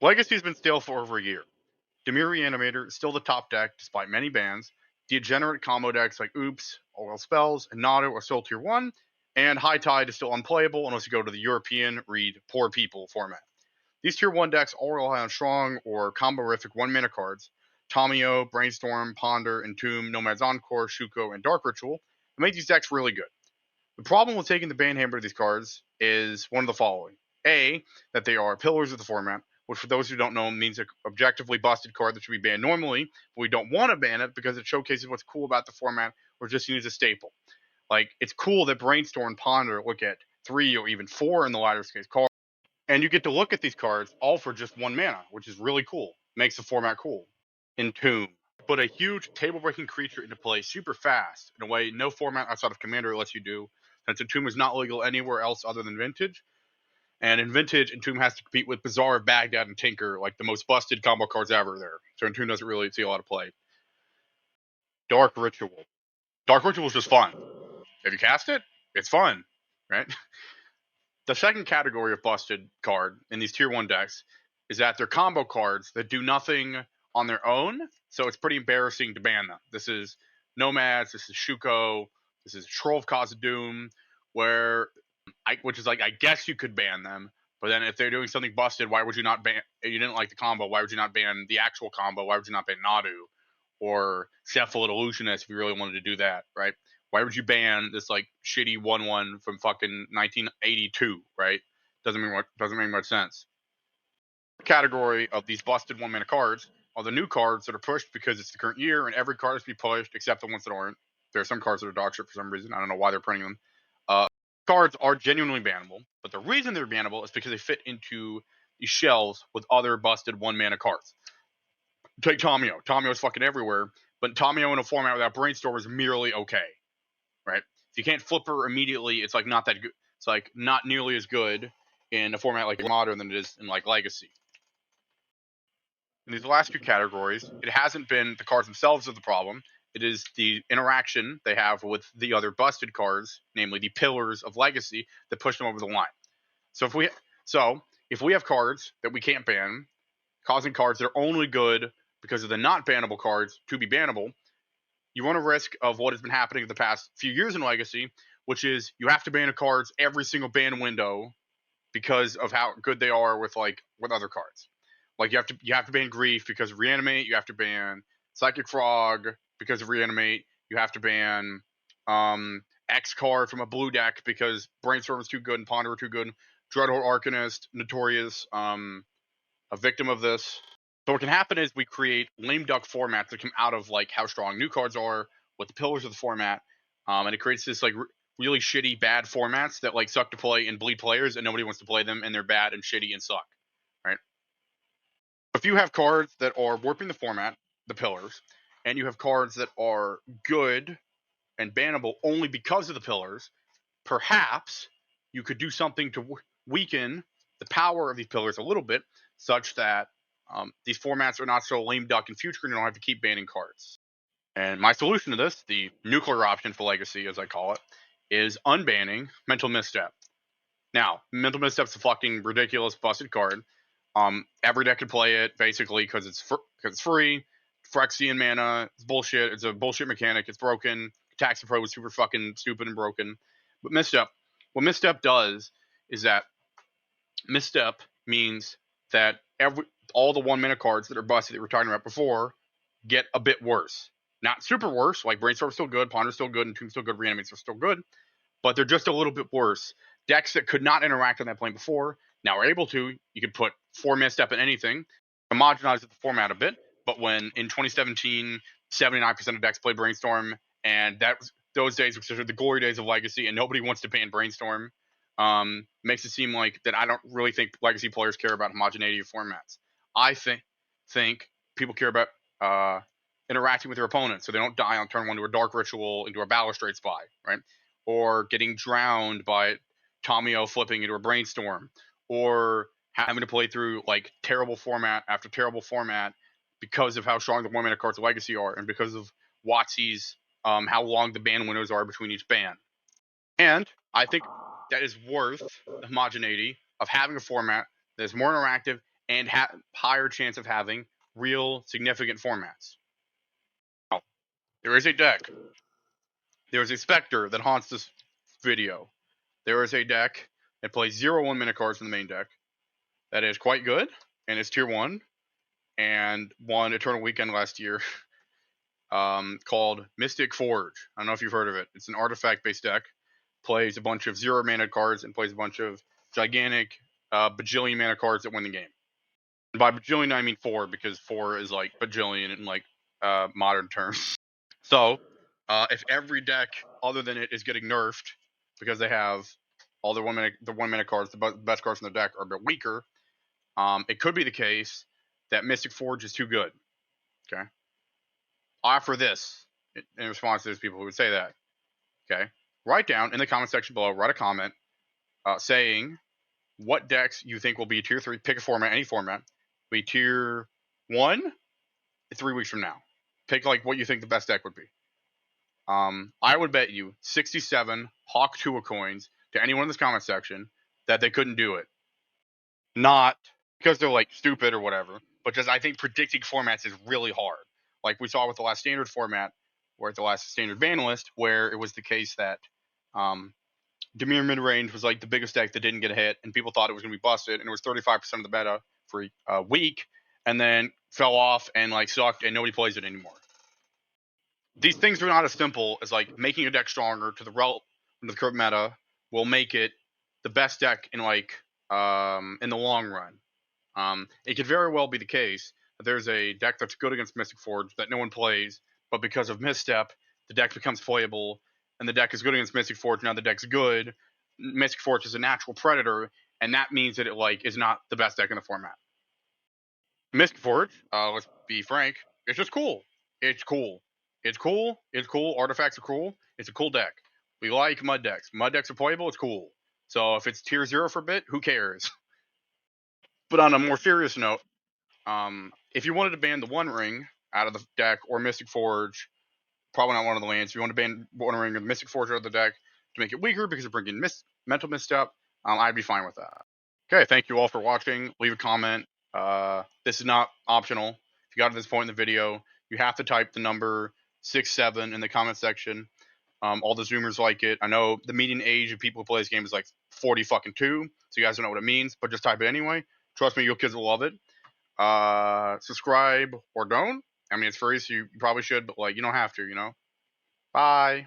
Legacy's been stale for over a year. Demir Reanimator is still the top deck despite many bans. Degenerate combo decks like Oops, Oral Spells, and Nado are still tier 1, and High Tide is still unplayable unless you go to the European, read Poor People format. These tier 1 decks all rely on strong or combo-rific 1-mana cards, Tamio, Brainstorm, Ponder, Entomb, Nomad's Encore, Shuko, and Dark Ritual, and make these decks really good. The problem with taking the ban hammer of these cards is one of the following. A, that they are pillars of the format, which for those who don't know means an objectively busted card that should be banned normally, but we don't want to ban it because it showcases what's cool about the format or just needs a staple. Like, it's cool that Brainstorm and Ponder look at 3 or even 4 in the lighter case cards, and you get to look at these cards all for just 1 mana, which is really cool. Makes the format cool. Entomb. Put a huge table-breaking creature into play super fast in a way no format outside of Commander lets you do, since Entomb is not legal anywhere else other than Vintage. And in Vintage, Entomb has to compete with Bazaar, Baghdad, and Tinker, like the most busted combo cards ever there. So Entomb doesn't really see a lot of play. Dark Ritual. Dark Ritual is just fun. If you cast it, it's fun, right? The second category of busted card in these tier 1 decks is that they're combo cards that do nothing on their own, so it's pretty embarrassing to ban them. This is Nomads, this is Shuko, this is Troll of Khazad-dûm, which is like, I guess you could ban them, but then if they're doing something busted, why would you not ban, if you didn't like the combo, why would you not ban the actual combo? Why would you not ban Nadu or Cephalid Illusionist if you really wanted to do that, right? Why would you ban this like shitty 1/1 from fucking 1982, right? Doesn't make much sense. The category of these busted 1-mana cards are the new cards that are pushed because it's the current year and every card is to be pushed except the ones that aren't. There are some cards that are dog shit for some reason. I don't know why they're printing them. Cards are genuinely bannable, but the reason they're bannable is because they fit into these shells with other busted 1-mana cards. Take Tamio. Tamio is fucking everywhere, but Tamio in a format without Brainstorm is merely okay, right? If you can't flip her immediately, it's like not that good. It's like not nearly as good in a format like Modern than it is in like Legacy. In these last two categories, it hasn't been the cards themselves of the problem. It is the interaction they have with the other busted cards, namely the pillars of Legacy, that push them over the line. So if we have cards that we can't ban, causing cards that are only good because of the not bannable cards to be bannable, you run a risk of what has been happening the past few years in Legacy, which is you have to ban cards every single ban window because of how good they are with other cards. Like you have to ban Grief because of Reanimate. You have to ban Psychic Frog because of Reanimate. You have to ban X card from a blue deck because Brainstorm is too good and Ponder are too good. Dreadhorde Arcanist, Notorious, a victim of this. So what can happen is we create lame duck formats that come out of like how strong new cards are with the pillars of the format, and it creates this like really shitty bad formats that like suck to play and bleed players, and nobody wants to play them, and they're bad and shitty and suck, right? If you have cards that are warping the format, the pillars, and you have cards that are good and bannable only because of the pillars, perhaps you could do something to weaken the power of these pillars a little bit, such that these formats are not so lame duck in future and you don't have to keep banning cards. And my solution to this, the nuclear option for Legacy, as I call it, is unbanning Mental Misstep. Now, Mental Misstep's a fucking ridiculous busted card. Every deck can play it, basically, because it's free. Phyrexian mana, it's bullshit. It's a bullshit mechanic. It's broken. Tax Pro is super fucking stupid and broken. But what Misstep does is that Misstep means that all the 1-mana cards that are busted that we were talking about before get a bit worse. Not super worse, like Brainstorm's still good, Ponder's still good, and Tomb's still good, Reanimates are still good, but they're just a little bit worse. Decks that could not interact on that plane before now are able to. You could put 4 Misstep in anything, homogenize the format a bit, but when in 2017, 79% of decks play Brainstorm, and those days were considered the glory days of Legacy, and nobody wants to ban Brainstorm, makes it seem like that I don't really think Legacy players care about homogeneity of formats. I think people care about interacting with their opponents so they don't die on turn 1 to a Dark Ritual into a Balustrade Spy, right? Or getting drowned by Tamio flipping into a Brainstorm, or having to play through like terrible format after terrible format because of how strong the 1-mana cards of Legacy are, and because of WotC's how long the ban windows are between each ban. And I think that is worth the homogeneity of having a format that is more interactive and higher chance of having real significant formats. Now, there is a deck. There is a specter that haunts this video. There is a deck that plays 0/1 mana cards in the main deck that is quite good, and it's tier 1, and won Eternal Weekend last year, called Mystic Forge. I don't know if you've heard of it. It's an artifact-based deck. Plays a bunch of 0 mana cards and plays a bunch of gigantic bajillion mana cards that win the game. And by bajillion, I mean 4, because 4 is like bajillion in like modern terms. So, if every deck other than it is getting nerfed because they have all their 1 mana cards, the best cards in the deck, are a bit weaker, it could be the case that Mystic Forge is too good. Okay. I'll offer this in response to those people who would say that. Okay. Write down in the comment section below, write a comment saying what decks you think will be tier 3. Pick a format, any format. Be tier 1 3 weeks from now. Pick like what you think the best deck would be. I would bet you 67 Hawk Tua coins to anyone in this comment section that they couldn't do it. Not because they're like stupid or whatever, but just I think predicting formats is really hard. Like we saw with the last standard format, or the last standard banlist, where it was the case that Dimir midrange was like the biggest deck that didn't get a hit, and people thought it was going to be busted, and it was 35% of the meta for a week, and then fell off and like sucked, and nobody plays it anymore. These things are not as simple as like making a deck stronger to the current meta will make it the best deck in like in the long run. It could very well be the case that there's a deck that's good against Mystic Forge that no one plays, but because of Misstep, the deck becomes playable, and the deck is good against Mystic Forge. Now the deck's good. Mystic Forge is a natural predator, and that means that it like is not the best deck in the format. Mystic Forge, let's be frank, it's just cool. It's cool. It's cool. It's cool. Artifacts are cool. It's a cool deck. We like mud decks. Mud decks are playable. It's cool. So if it's tier 0 for a bit, who cares? But on a more serious note, if you wanted to ban the One Ring out of the deck or Mystic Forge, probably not one of the lands. If you want to ban One Ring or Mystic Forge out of the deck to make it weaker because of bringing mental misstep, I'd be fine with that. Okay, thank you all for watching. Leave a comment. This is not optional. If you got to this point in the video, you have to type the number 67 in the comment section. All the Zoomers like it. I know the median age of people who play this game is like 40 fucking 2, so you guys don't know what it means, but just type it anyway. Trust me, your kids will love it. Subscribe or don't. I mean, it's free, so you probably should, but like you don't have to, you know. Bye.